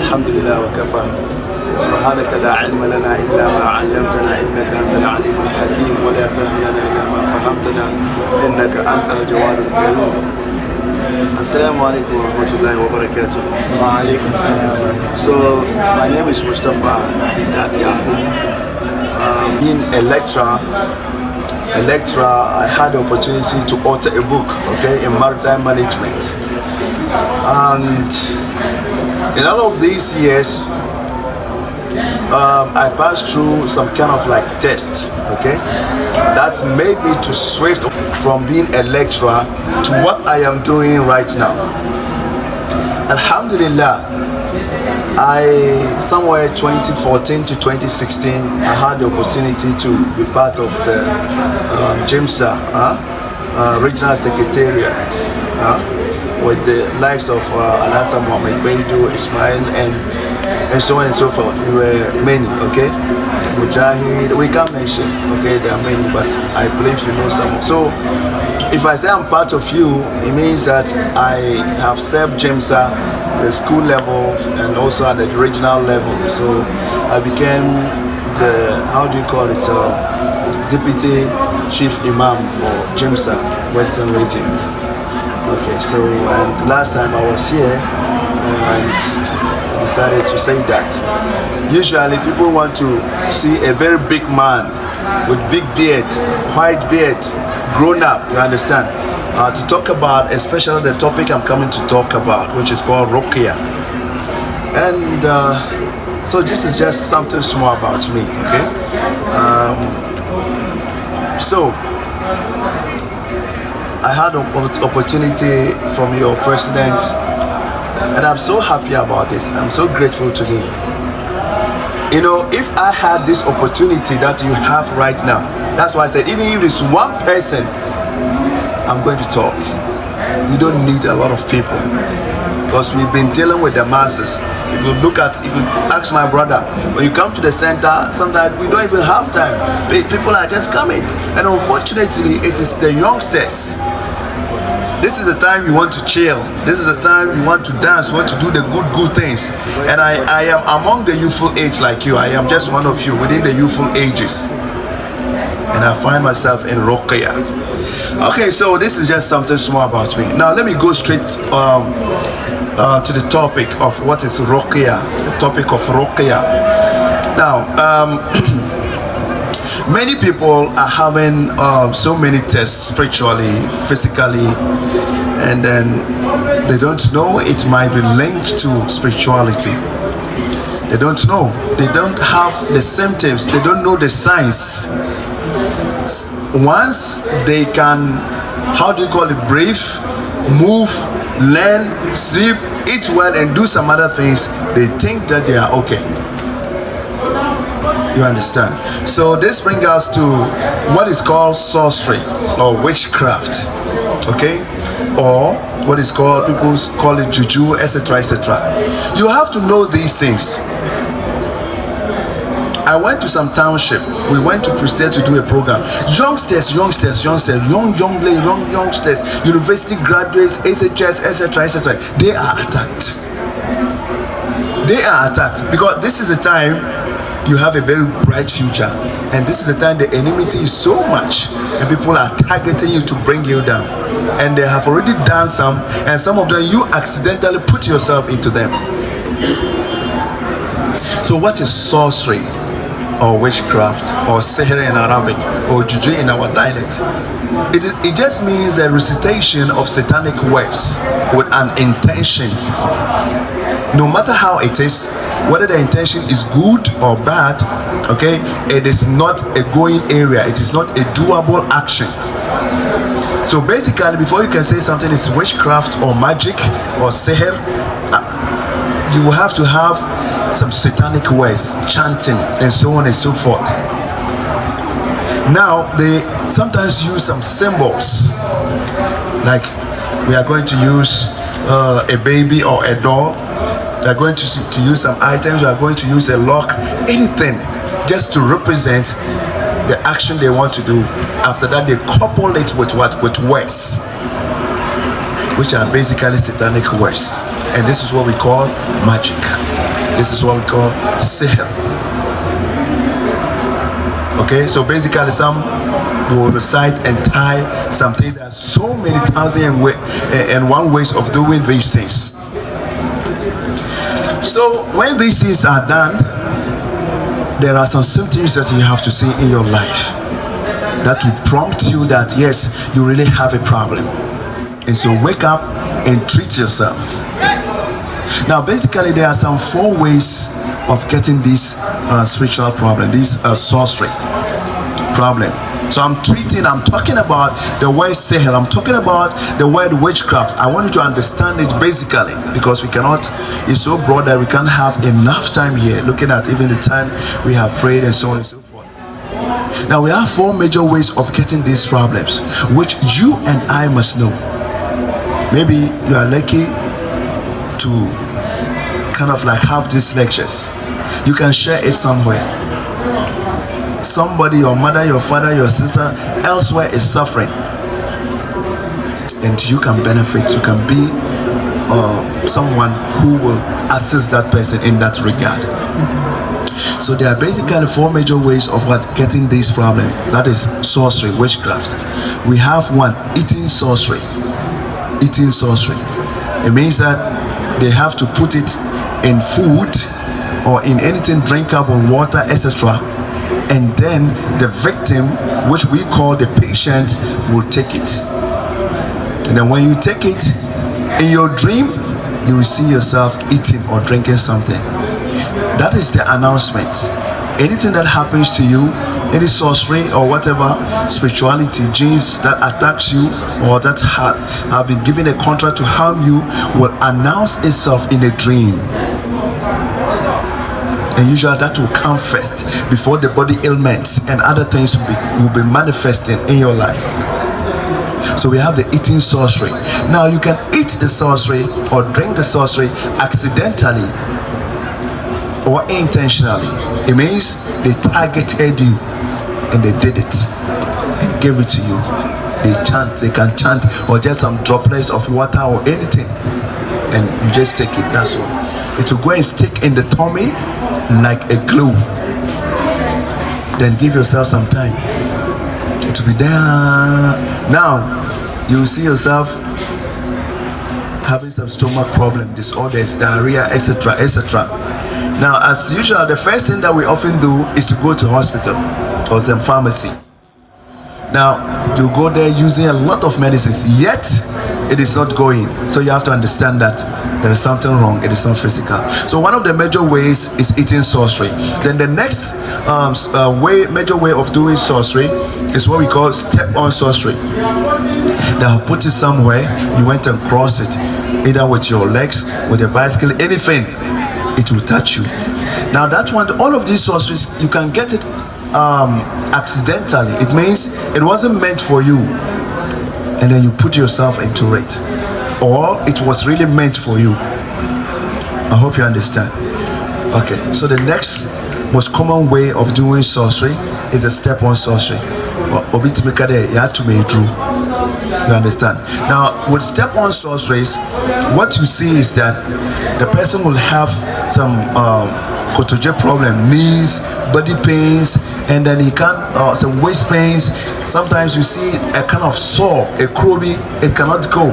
الحمد لله وكفى سبحانك لا علم لنا إلا ما علمتنا إنك أنت العليم الحكيم ولا فهم لنا إلا ما فهمتنا إنك أنت الجواد الكريم. Assalamu alaikum wa rahmatullahi wa barakatuh. Wa alaikum salam. So my name is Mustapha Deedat. Being a lecturer, I had the opportunity to author a book, okay, in maritime management. And in all of these years, I passed through some kind of like test, okay, that made me to shift from being a lecturer to what I am doing right now. Alhamdulillah, somewhere 2014 to 2016, I had the opportunity to be part of the JIMSA regional secretariat with the likes of Alhassan Mohammed Beidu, Ismail, and so on and so forth. We were many, okay? Mujahid, we can't mention, okay? There are many, but I believe you know some. So, if I say I'm part of you, it means that I have served JIMSA at the school level and also at the regional level. So, I became the, how do you call it, Deputy Chief Imam for JIMSA, Western Region. Okay, so, and last time I was here, and decided to say that usually people want to see a very big man with big beard, white beard, grown up, you understand, to talk about especially the topic I'm coming to talk about, which is called RUQYAH. And so this is just something small about me, okay? So I had an opportunity from your president, and I'm so happy about this. I'm so grateful to him. You know, if I had this opportunity that you have right now, that's why I said, even if it's one person, I'm going to talk. We don't need a lot of people, because we've been dealing with the masses. If you ask my brother, when you come to the center, sometimes we don't even have time. People are just coming. And unfortunately, it is the youngsters. This is the time you want to chill. This is the time you want to dance, you want to do the good things. And I am among the youthful age like you. I am just one of you within the youthful ages. And I find myself in RUQYAH. Okay, so this is just something small about me. Now let me go straight to the topic of what is RUQYAH, the topic of RUQYAH. Now, many people are having so many tests spiritually, physically, and then they don't know it might be linked to spirituality. They don't know. They don't have the symptoms. They don't know the signs. Once they can, how do you call it, breathe, move, learn, sleep, eat well, and do some other things, they think that they are okay. You understand? So this brings us to what is called sorcery or witchcraft, okay? Or what is called, people call it juju, etc., etc. You have to know these things. I went to some township. We went to Present to do a program. Youngsters, young youngsters, university graduates, SHS, etc., etc. They are attacked. They are attacked because this is a time you have a very bright future, and this is the time the enmity is so much and people are targeting you to bring you down, and they have already done some, and some of them you accidentally put yourself into them. So what is sorcery or witchcraft or sihr in Arabic or juju in our dialect? It just means a recitation of satanic words with an intention. No matter how it is, whether the intention is good or bad, okay, it is not a going area, it is not a doable action. So basically, before you can say something is witchcraft or magic or sihr, you will have to have some satanic words, chanting, and so on and so forth. Now, they sometimes use some symbols, like we are going to use a baby or a doll. They are going to use some items. They are going to use a lock, anything, just to represent the action they want to do. After that, they couple it with what? With words, which are basically satanic words, and this is what we call magic. This is what we call sihr. Okay, so basically some will recite and tie something. There are so many thousand and one ways of doing these things. So when these things are done, there are some symptoms that you have to see in your life that will prompt you that yes, you really have a problem. And so wake up and treat yourself. Now basically there are some 4 ways of getting this spiritual problem, this sorcery problem. So I'm talking about the word sihr, I'm talking about the word witchcraft. I want you to understand it basically, because it's so broad that we can't have enough time here looking at even the time we have prayed and so on and so forth. Now we have 4 major ways of getting these problems, which you and I must know. Maybe you are lucky to kind of like have these lectures. You can share it somewhere. Somebody, your mother, your father, your sister elsewhere is suffering, and you can benefit. You can be someone who will assist that person in that regard. So there are basically 4 major ways of getting this problem. That is sorcery, witchcraft. We have one, eating sorcery. Eating sorcery. It means that they have to put it in food or in anything drinkable, water, etc. And then the victim, which we call the patient, will take it. And then when you take it, in your dream, you will see yourself eating or drinking something. That is the announcement. Anything that happens to you, any sorcery or whatever spirituality, genes that attacks you or that have been given a contract to harm you, will announce itself in a dream. And usually that will come first before the body ailments and other things will be manifesting in your life. So we have the eating sorcery. Now you can eat the sorcery or drink the sorcery accidentally or intentionally. It means they targeted you and they did it and gave it to you. They can chant or just some droplets of water or anything, and you just take it. That's all. It will go and stick in the tummy like a glue. Then give yourself some time. It will be there. Now you will see yourself having some stomach problem, disorders, diarrhea, etc., etc. Now, as usual, the first thing that we often do is to go to hospital or some pharmacy. Now you go there using a lot of medicines, yet it is not going. So you have to understand that there is something wrong. It is not physical. So one of the major ways is eating sorcery. Then the next major way of doing sorcery is what we call step-on sorcery. They have put it somewhere, you went and crossed it, either with your legs, with a bicycle, anything, it will touch you. Now that one, all of these sorceries, you can get it accidentally. It means it wasn't meant for you, and then you put yourself into it, or it was really meant for you. I hope you understand. Okay, so the next most common way of doing sorcery is a step-on sorcery. You understand? Now with step-on sorceries, what you see is that the person will have some cotoje problem, knees, body pains, and then he can some waist pains. Sometimes you see a kind of sore, a crowby, it cannot go.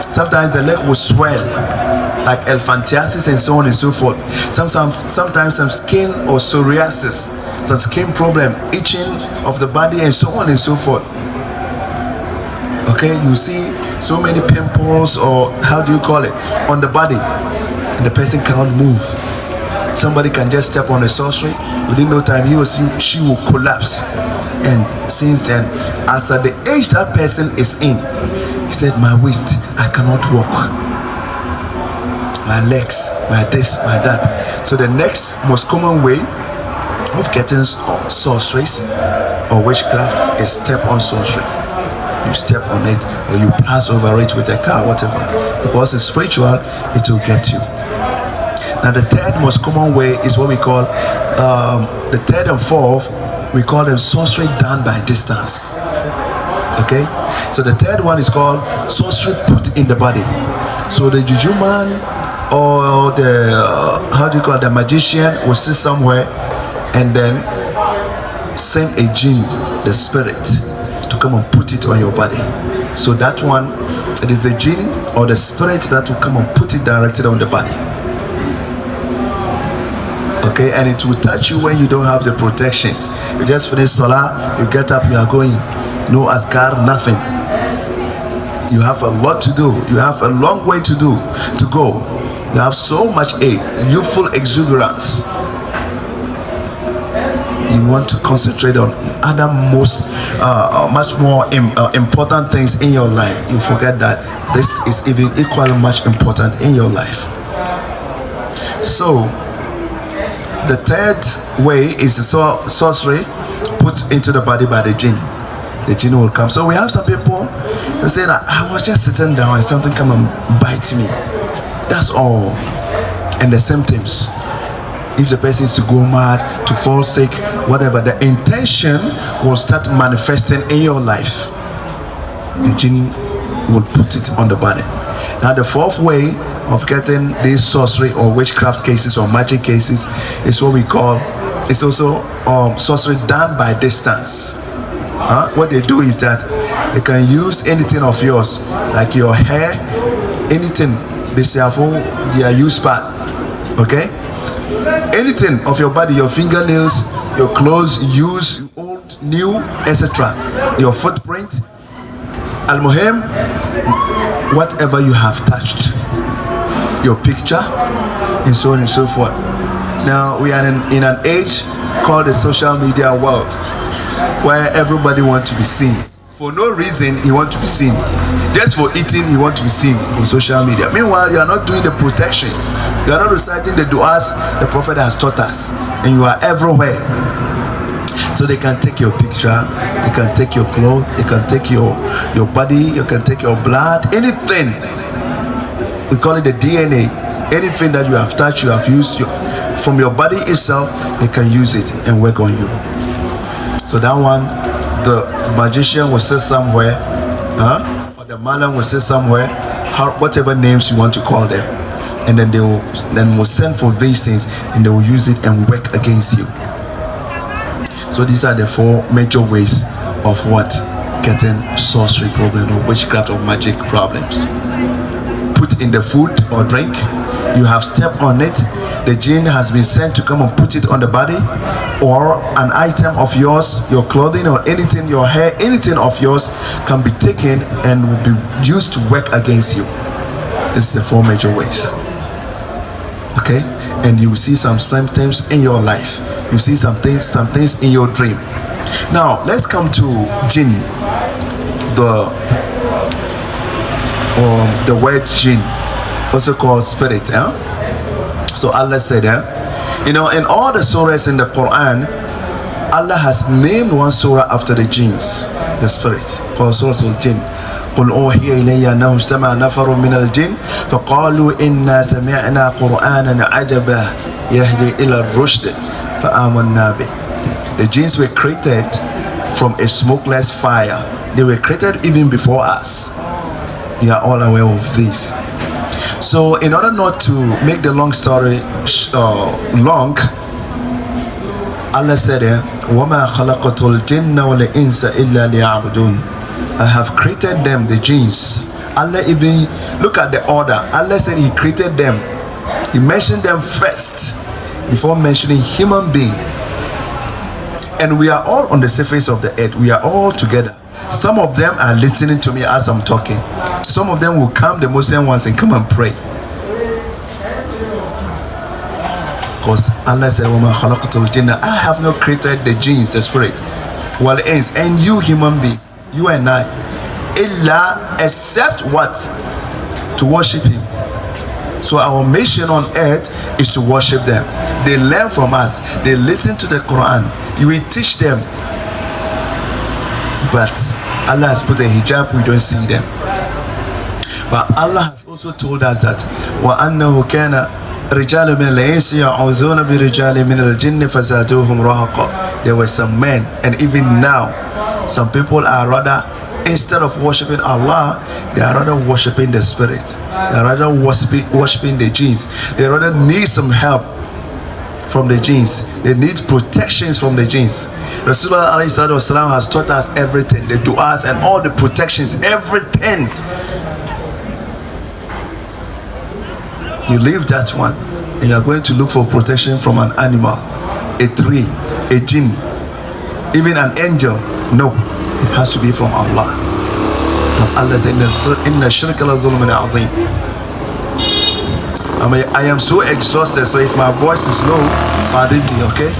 Sometimes the leg will swell, like elephantiasis and so on and so forth. Sometimes some skin or psoriasis, some skin problem, itching of the body and so on and so forth. Okay, you see so many pimples, or how do you call it, on the body, and the person cannot move. Somebody can just step on a sorcery, within no time she will collapse. And since then, as at the age that person is in, he said, my waist, I cannot walk, my legs, my this, my that. So the next most common way of getting sorceries or witchcraft is step-on sorcery. You step on it or you pass over it with a car, whatever, because it's spiritual, it will get you. Now the third most common way is what we call the third and fourth, we call them sorcery done by distance. Okay, so the third one is called sorcery put in the body. So the juju man or the how do you call it, the magician will sit somewhere and then send a jinn, the spirit, to come and put it on your body. So that one, it is the jinn or the spirit that will come and put it directly on the body. Okay, and it will touch you when you don't have the protections. You just finish salah, you get up, you are going, no adhkar, nothing. You have a lot to do. You have a long way to go. You have so much youthful exuberance. You want to concentrate on other much more important things in your life. You forget that this is even equally much important in your life. So the third way is the sorcery put into the body by the jinn. The jinn will come. So we have some people who say that I was just sitting down and something come and bite me. That's all. And the symptoms, if the person is to go mad, to fall sick, whatever, the intention will start manifesting in your life. The jinn will put it on the body. Now the fourth way of getting these sorcery or witchcraft cases or magic cases is what we call, it's also sorcery done by distance. What they do is that they can use anything of yours, like your hair, anything, their use part, okay? Anything of your body, your fingernails, your clothes, use old, new, etc. Your footprint, al-muhim, whatever you have touched, your picture, and so on and so forth. Now we are in an age called the social media world, where everybody wants to be seen. For no reason, he wants to be seen. Just for eating, he wants to be seen on social media. Meanwhile, you are not doing the protections. You are not reciting the du'as the Prophet has taught us. And you are everywhere. So they can take your picture, they can take your clothes, they can take your body, you can take your blood, anything. We call it the DNA. Anything that you have touched, you have used from your body itself, they can use it and work on you. So that one, the magician will sit somewhere, or the malam will sit somewhere, whatever names you want to call them, and then they will send for these things, and they will use it and work against you. So these are the four major ways of what getting sorcery problem or witchcraft or magic problems. Put in the food or drink, you have stepped on it, the jinn has been sent to come and put it on the body, or an item of yours, your clothing or anything, your hair, anything of yours can be taken and will be used to work against you. It's the four major ways. Okay, and you will see some symptoms in your life. You see some things in your dream. Now let's come to jinn, the word jinn, also called spirit. So Allah said, in all the surahs in the Quran, Allah has named one surah after the jinns, the spirits, called Surah Al-Jinn. قل أوحي إلي أنه اجتمع نفر من الجن فقالوا إنا سمعنا قرآنا عجبا يهدي إلى الرشد فآمنا به. The jinns were created from a smokeless fire. They were created even before us. You are all aware of this. So in order not to make the long story long, Allah said, وَمَا خَلَقَتُ الْجِنَّ وَالْإِنسَ إِلَّا لِيَعْبُدُونَ. I have created them, the jinns. Allah even, look at the order. Allah said he created them. He mentioned them first before mentioning human being. And we are all on the surface of the earth. We are all together. Some of them are listening to me as I'm talking. Some of them will come, the Muslim ones, and come and pray. Because Allah said, وَمَا خَلَقْتُ الْجِنَّ. I have not created the jinns, the spirit, wal-ins, and you human beings, you and I, illa, except what? To worship him. So our mission on earth is to worship them. They learn from us. They listen to the Quran. You will teach them. But Allah has put a hijab, we don't see them. But Allah has also told us that وَأَنَّهُ كَانَ رِجَالٌ مِنَ الْإِنسِ يَعُوذُونَ بِرِجَالٍ مِنَ الْجِنِّ فَزَادُوهُمْ رَهَقًا. There were some men, and even now some people are rather instead of worshiping Allah, they are rather worshiping the spirit. They are rather worshiping the jinns. They rather need some help from the jinns. They need protections from the jinns. Rasulullah has taught us everything, the du'as and all the protections, everything. You leave that one and you are going to look for protection from an animal, a tree, a jinn, even an angel. No, it has to be from Allah. Allah said, "Inna shirka la zulmun azim." I am so exhausted, so if my voice is low, pardon me, okay?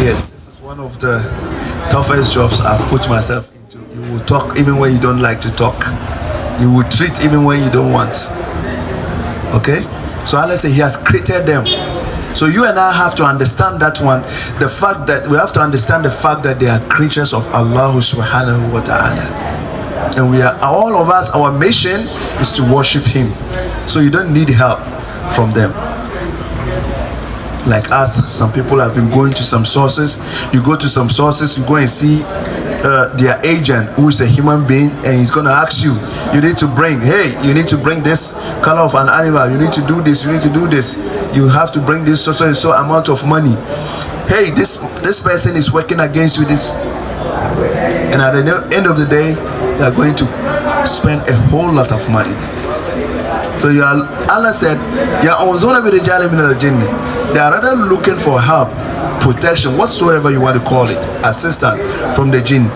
Yes, this is one of the toughest jobs I've put myself into. You will talk even when you don't like to talk. You will treat even when you don't want. Okay? So Allah said He has created them. So you and I have to understand that one. The fact that we have to understand the fact that they are creatures of Allah subhanahu wa ta'ala. And we are, all of us, our mission is to worship Him. So you don't need help from them. Like us, some people have been going to some sources. You go to some sources, you go and see their agent, who is a human being, and he's going to ask you, you need to bring, hey, you need to bring this color of an animal, you need to do this, you need to do this, you have to bring this so and so amount of money. Hey, this person is working against you, this, and at the end of the day, you are going to spend a whole lot of money. So Allah said, they are rather looking for help, protection, whatsoever you want to call it, assistance from the jinn.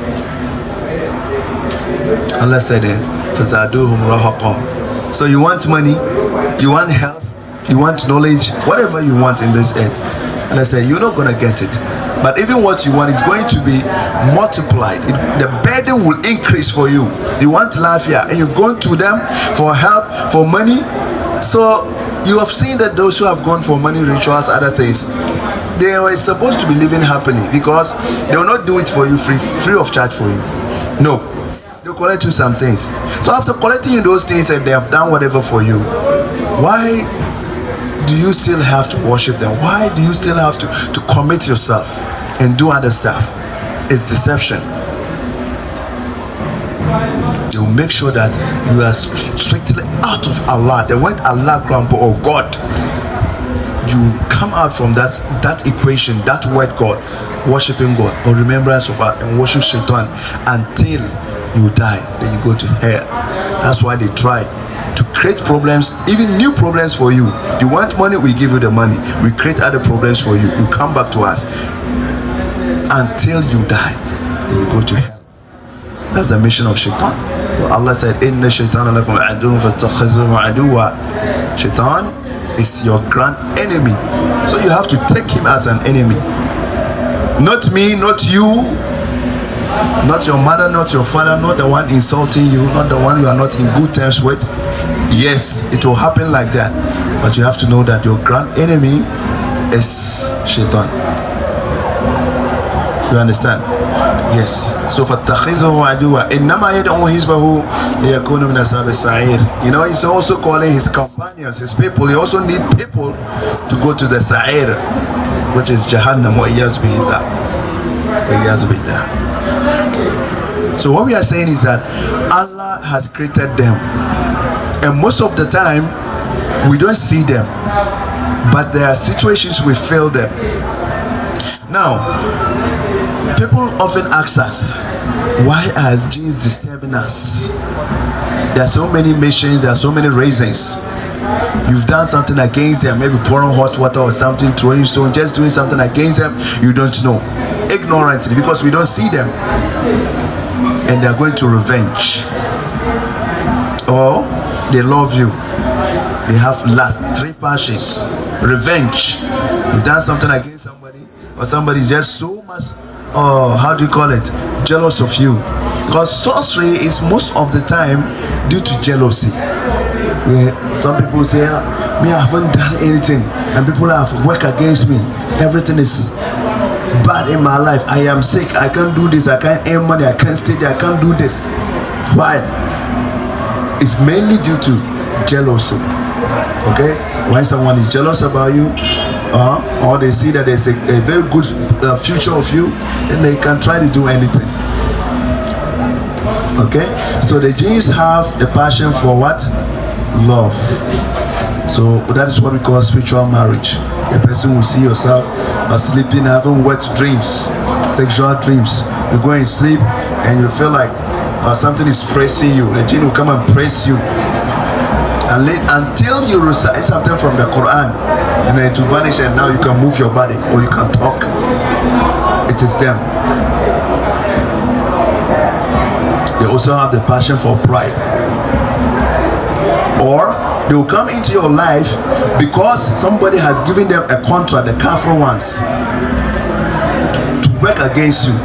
Allah said, so you want money, you want help, you want knowledge, whatever you want in this earth. And I said, you're not going to get it. But even what you want is going to be multiplied. The burden will increase for you. You want life here, and you've gone to them for help, for money. So you have seen that those who have gone for money, rituals, other things, they were supposed to be living happily, because they will not do it for you free of charge for you. No, they'll collect you some things. So after collecting you those things and they have done whatever for you, why do you still have to worship them? Why do you still have to commit yourself and do other stuff? It's deception. They will make sure that you are strictly out of Allah. The word Allah, grandpa, or God, you come out from that equation, that word God, worshiping God or remembrance of Allah, and worship Shaitan until you die. Then you go to hell. That's why they try to create problems, even new problems for you. You want money, we give you the money. We create other problems for you. You come back to us until you die. Then you go to hell. That's the mission of Shaitan. So Allah said, Inna Shaitana lakum aduwwun fattakhidhuhu aduwwa. Shaitan is your grand enemy. So you have to take him as an enemy. Not me, not you, not your mother, not your father, not the one insulting you, not the one you are not in good terms with. Yes, it will happen like that. But you have to know that your grand enemy is Shaitan. You understand? Yes. So فَاتَّخِذُهُ عَدُوًّا إِنَّمَا يَدْعُو حِزْبَهُ لِيَكُونُ مِنْ أَصْحَابِ السَّعِيرِ. You know, he's also calling his companions, his people. He also need people to go to the Sa'ir, which is Jahannam. وَإِيَّاذُ بِاللَّهِ. وَإِيَّاذُ بِاللَّهِ. So what we are saying is that Allah has created them, and most of the time we don't see them, but there are situations we feel them. Now, people often ask us, why are jinns disturbing us? There are so many missions, there are so many reasons. You've done something against them, maybe pouring hot water or something, throwing stone, just doing something against them, you don't know. Ignorantly, because we don't see them. And they are going to revenge. Or they love you. They have last three passions. Revenge. You've done something against somebody, or somebody is just so much, how do you call it, jealous of you. Because sorcery is most of the time due to jealousy. Where some people say, me, I haven't done anything, and people have worked against me. Everything is bad in my life. I am sick, I can't do this, I can't earn money, I can't stay there, I can't do this. Why? It's mainly due to jealousy. Okay? When someone is jealous about you, or they see that there's a very good future of you, then they can try to do anything. Okay, so the jinns have the passion for what? Love. So that is what we call spiritual marriage. The person will see yourself sleeping, having wet dreams, sexual dreams. You go and sleep and you feel like something is pressing you. The jinn will come and press you. And until you recite something from the Quran, and then it will vanish, and now you can move your body or you can talk. It is them. They also have the passion for pride. Or they will come into your life because somebody has given them a contract, the careful ones, to work against you,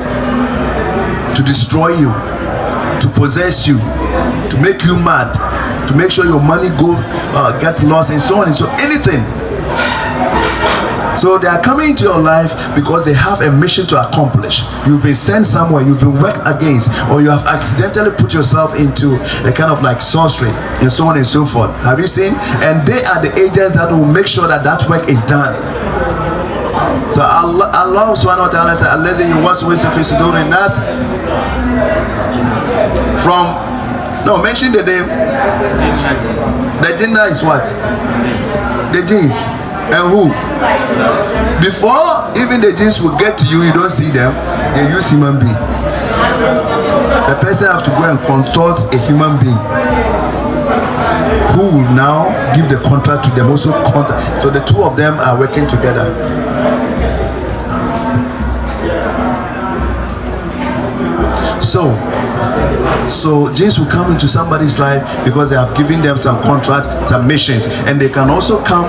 to destroy you, to possess you, to make you mad, to make sure your money get lost, and so on and so anything. So they are coming into your life because they have a mission to accomplish. You've been sent somewhere, you've been worked against, or you have accidentally put yourself into a kind of like sorcery, and so on and so forth. Have you seen? And they are the agents that will make sure that that work is done. So Allah subhanahu wa ta'ala said, "Alladhi yuwaswisu fi sudurin nas." Mention the name. The jinnah is what? The jinns. And who? Before even the jinns will get to you, you don't see them. They use human being. The person has to go and consult a human being who will now give the contract to them. Also contract. So the two of them are working together. So jinns will come into somebody's life because they have given them some contracts, some missions, and they can also come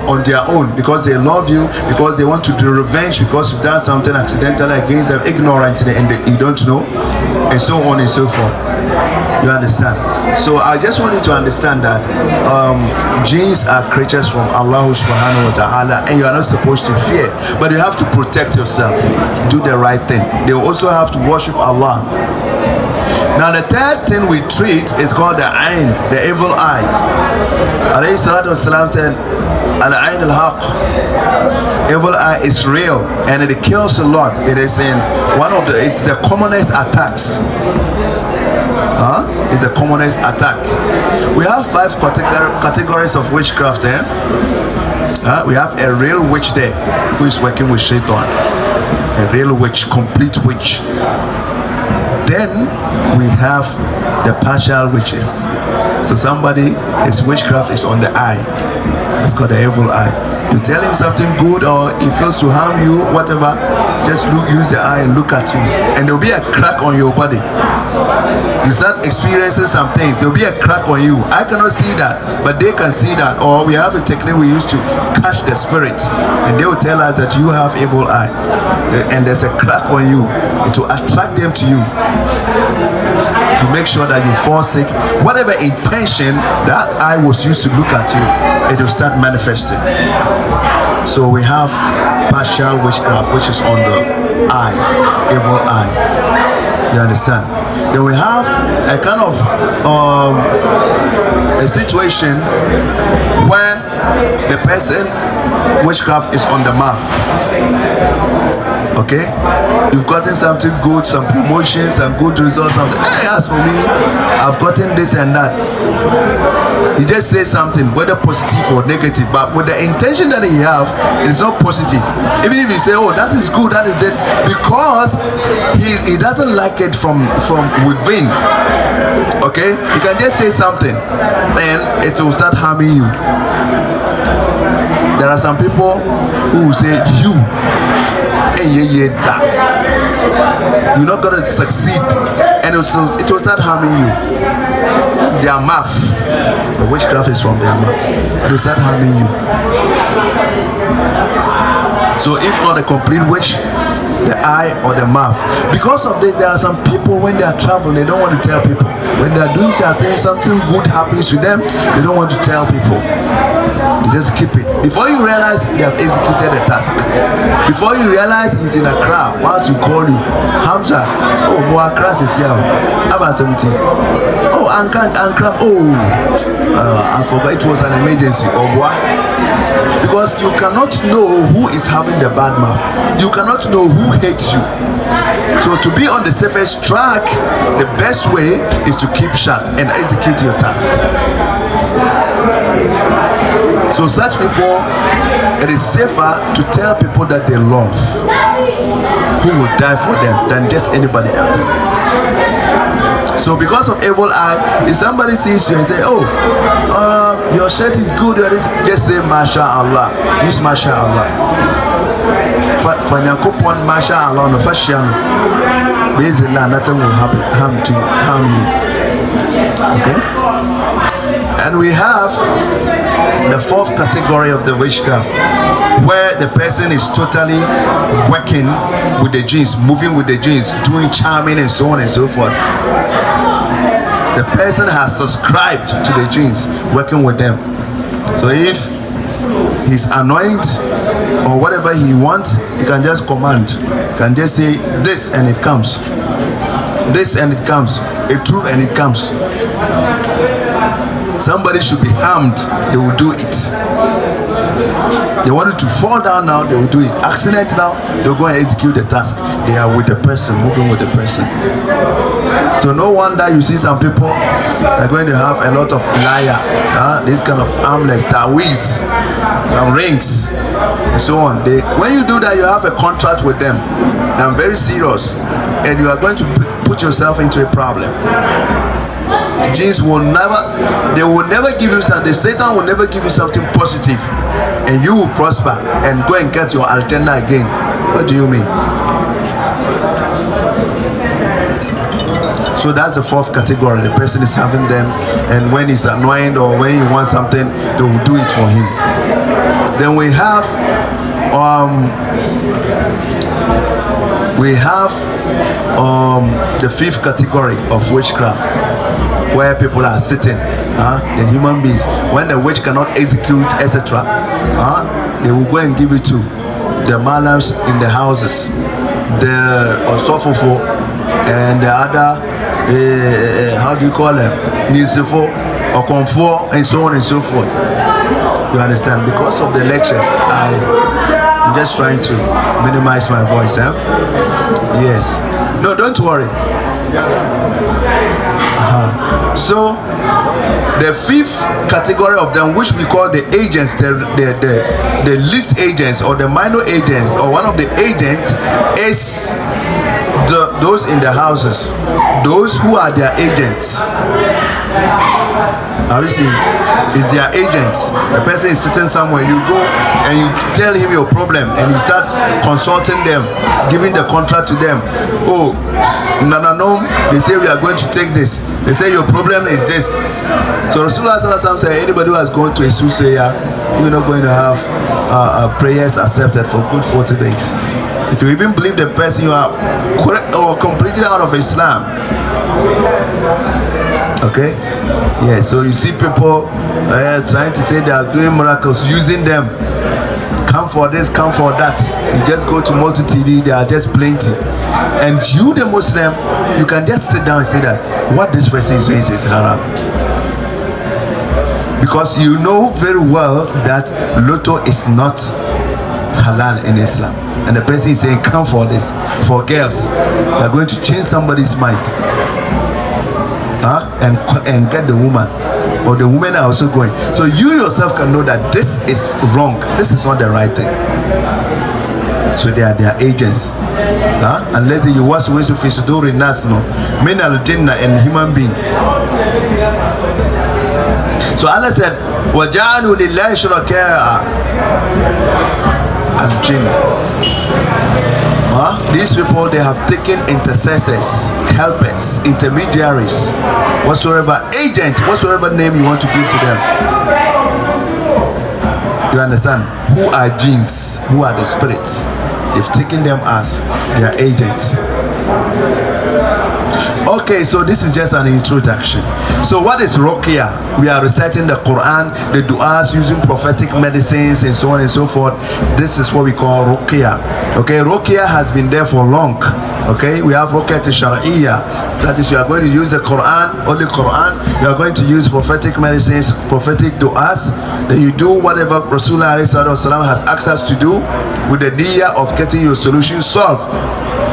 on their own because they love you, because they want to do revenge, because you've done something accidentally against them, ignorantly, and you don't know, and so on and so forth. You understand? So I just want you to understand that jinns are creatures from Allah subhanahu wa ta'ala, and you are not supposed to fear, but you have to protect yourself, do the right thing. They also have to worship Allah. Now the third thing we treat is called the ayn, the evil eye. Alayhi salatu wasalam said, al-ayn al-haq. Evil eye is real and it kills a lot. It is it's the commonest attacks. It's the commonest attack. We have 5 categories of witchcraft. We have a real witch there who is working with shaitan. A real witch, complete witch. Then we have the partial witches. So somebody, his witchcraft is on the eye. It's called the evil eye. You tell him something good or he feels to harm you, whatever, just use the eye and look at you. And there'll be a crack on your body. You start experiencing some things, there'll be a crack on you. I cannot see that, but they can see that. Or we have a technique we use to catch the spirits, and they will tell us that you have evil eye, and there's a crack on you. It will attract them to you to make sure that you fall sick. Whatever intention that eye was used to look at you, it will start manifesting. So we have partial witchcraft, which is on the eye, evil eye. You understand? Then we have a kind of a situation where the person witchcraft is on the mouth. Okay, you've gotten something good, some promotion, some good results, something. Hey, as for me, I've gotten this and that. He just says something, whether positive or negative, but with the intention that he have, it is not positive. Even if he say, oh, that is good, that is that, because he doesn't like it from within. Okay, you can just say something and it will start harming you. There are some people who will say, you're not gonna succeed, and it will start harming you from their mouth. The witchcraft is from their mouth. It will start harming you. So if not a complete witch, the eye or the mouth. Because of this, there are some people when they are traveling, they don't want to tell people. When they are doing something good happens to them, they don't want to tell people. You just keep it. Before you realize they have executed the task. Before you realize he's in a crowd, once you call you, Hamza, oh, Moakras is here. About 17. Oh, Ankram, I forgot it was an emergency. Oh, what? Because you cannot know who is having the bad mouth. You cannot know who hates you. So to be on the safest track, the best way is to keep shut and execute your task. So such people, it is safer to tell people that they love, who will die for them, than just anybody else. So because of evil eye, if somebody sees you and say, oh, your shirt is good, just say MashaAllah. Use MashaAllah. For Yakupon MashaAllah, no fashion. Basically, nothing will harm you. Okay? And we have the fourth category of the witchcraft, where the person is totally working with the jinns, moving with the jinns, doing charming and so on and so forth. The person has subscribed to the jinns, working with them. So if he's anointed or whatever he wants, he can just command. He can just say this and it comes. This and it comes. A truth and it comes. Somebody should be harmed, they will do it. They wanted to fall down now, they will do it. Accident now, they'll go and execute the task. They are with the person, moving with the person. So no wonder you see some people are going to have a lot of liar, this kind of armless, tawiz, some rings, and so on. When you do that, you have a contract with them. I'm very serious, and you are going to put yourself into a problem. Jinns will never give you something. Satan will never give you something positive, and you will prosper and go and get your antenna again. What do you mean? So that's the fourth category. The person is having them, and when he's annoyed or when he wants something, they will do it for him. Then we have the fifth category of witchcraft, where people are sitting, the human beings. When the witch cannot execute, etc., they will go and give it to the malams in the houses, the osofofo, and the other, how do you call them, nisifo, or comfort, and so on and so forth. You understand? Because of the lectures, I'm just trying to minimize my voice. Yes. No, don't worry. So the fifth category of them, which we call the agents, the least agents or the minor agents, or one of the agents, is those in the houses, those who are their agents. Are you seeing? It's their agents. The person is sitting somewhere, you go and you tell him your problem, and he starts consulting them, giving the contract to them. Oh, no, they say we are going to take this. They say your problem is this. So Rasulullah said, anybody who has gone to a soothsayer, you're not going to have prayers accepted for good 40 days. If you even believe the person, you are completely out of Islam. Okay? Yeah, so you see people trying to say they are doing miracles, using them. Come for this, come for that. You just go to multi TV, they are just plenty. And you, the Muslim, you can just sit down and say that what this person is doing is haram. Because you know very well that lotto is not halal in Islam. And the person is saying, come for this. For girls, you are going to change somebody's mind. And get the woman, or the women are also going. So you yourself can know that this is wrong, this is not the right thing. So they are their agents. Unless you was with Fisuduri Nasno, men al Jinnah and human being. So Allah said, وَجَعَلُوا لِلَّهِ شُرَكَاءَ al-Jinn. These people, they have taken intercessors, helpers, intermediaries, whatsoever agent, whatsoever name you want to give to them. You understand? Who are jinns? Who are the spirits? They've taken them as their agents. Okay, so this is just an introduction. So what is RUQYAH? We are reciting the Quran, the du'as, using prophetic medicines and so on and so forth. This is what we call RUQYAH. Okay, RUQYAH has been there for long. Okay, we have RUQYAH Shar'iyya. That is, you are going to use the Quran, only Quran. You are going to use prophetic medicines, prophetic du'as. Then you do whatever Rasulullah has asked us to do with the niyyah of getting your solution solved.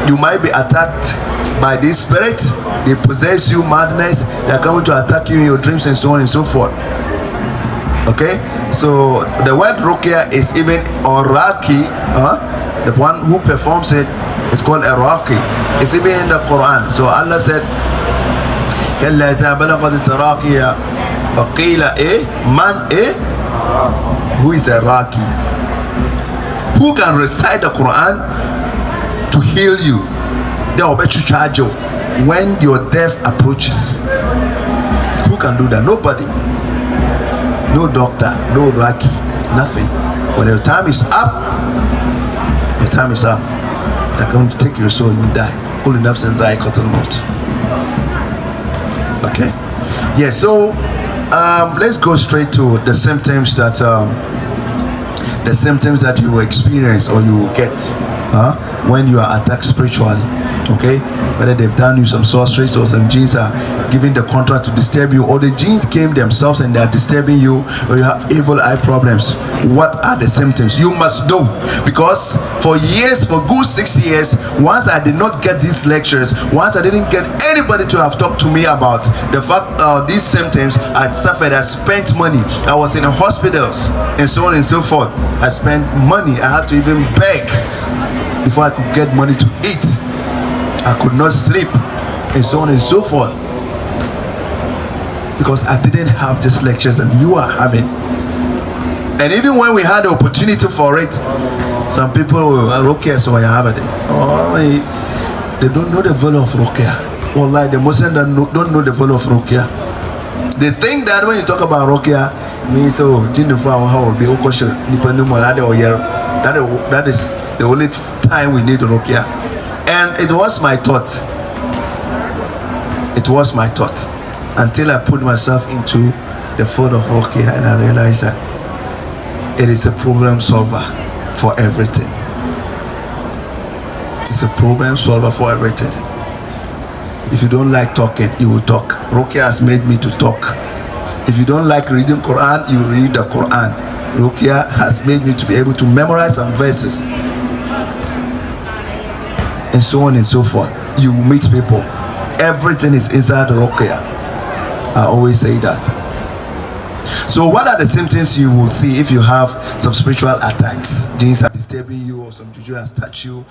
You might be attacked by this spirit. They possess you, madness. They are coming to attack you in your dreams and so on and so forth. Okay, so the word ruqyah is even oraki. The one who performs it is called a raqi. It's even in the Quran. So Allah said, كلا إذا بلغت التراقي وقيل man who is a raqi? Who can recite the Quran to heal you? They will bet you charge you when your death approaches. Who can do that? Nobody. No doctor, no raqi, nothing. When your time is up, your time is up. They're going to take your soul, you die. All enough and die, cut out. Okay. Yeah, so let's go straight to the symptoms that you experience or you get when you are attacked spiritually. Okay, whether they've done you some sorceries or some jinns are giving the contract to disturb you, or the jinns came themselves and they are disturbing you, or you have evil eye problems. What are the symptoms? You must know, because for years, for good 6 years, once I did not get these lectures, once I didn't get anybody to have talked to me about the fact these symptoms, I suffered. I spent money. I was in hospitals and so on and so forth. I spent money. I had to even beg before I could get money to eat. I could not sleep and so on and so forth, because I didn't have these lectures and you are having. And even when we had the opportunity for it, some people will RUQYAH, so I have it. They don't know the value of RUQYAH. Or like the Muslims don't know the value of RUQYAH. They think that when you talk about RUQYAH, means that is the only time we need RUQYAH. And it was my thought. It was my thought until I put myself into the fold of RUQYAH and I realized that it is a problem solver for everything. It's a problem solver for everything. If you don't like talking, you will talk. RUQYAH has made me to talk. If you don't like reading Quran, you read the Quran. RUQYAH has made me to be able to memorize some verses and so on and so forth. You meet people. Everything is inside the RUQYAH. I always say that. So what are the symptoms you will see if you have some spiritual attacks? Jinns are disturbing you or some juju has touched you.